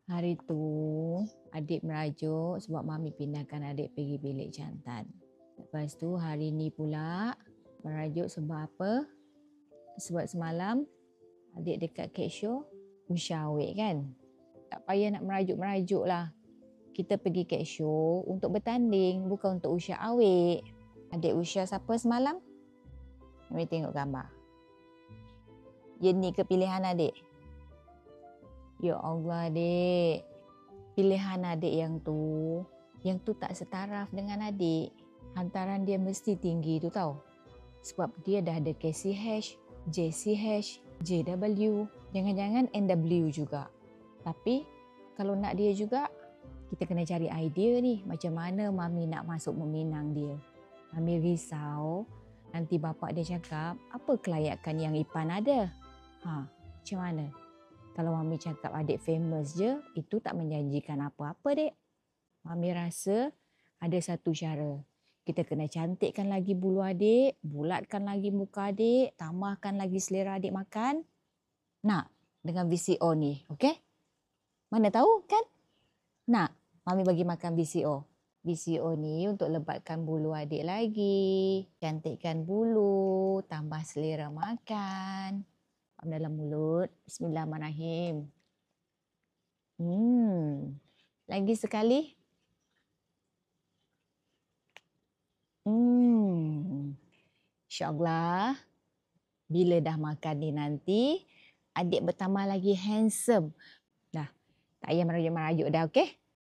Hari tu adik merajuk sebab mami pindahkan adik pergi bilik jantan. Lepas tu hari ni pula merajuk sebab apa? Sebab semalam adik dekat cake show Usha awet kan. Tak payah nak merajuk-merajuk lah. Kita pergi cake show untuk bertanding, bukan untuk Usha awet. Adik Usha siapa semalam? Mari tengok gambar. Ye ni ke pilihan adik? Ya Allah adik. Pilihan adik yang tu tak setaraf dengan adik. Hantaran dia mesti tinggi tu tau. Sebab dia dah ada KCH, JCH, JW, jangan-jangan NW juga. Tapi kalau nak dia juga, kita kena cari idea ni macam mana mami nak masuk meminang dia. Mami risau nanti bapak dia cakap apa kelayakan yang Ipan ada. Macam mana? Kalau mami cakap adik famous je, itu tak menjanjikan apa-apa dek. Mami rasa ada satu cara. Kita kena cantikkan lagi bulu adik, bulatkan lagi muka adik, tambahkan lagi selera adik makan. Nak dengan VCO ni, okey? Mana tahu kan? Nak, mami bagi makan VCO. VCO ni untuk lebatkan bulu adik lagi, cantikkan bulu, tambah selera makan. Dalam mulut. Bismillahirrahmanirrahim. Lagi sekali. InsyaAllah, bila dah makan ni nanti, adik bertambah lagi handsome. Dah, tak payah merajuk-merajuk dah, okey?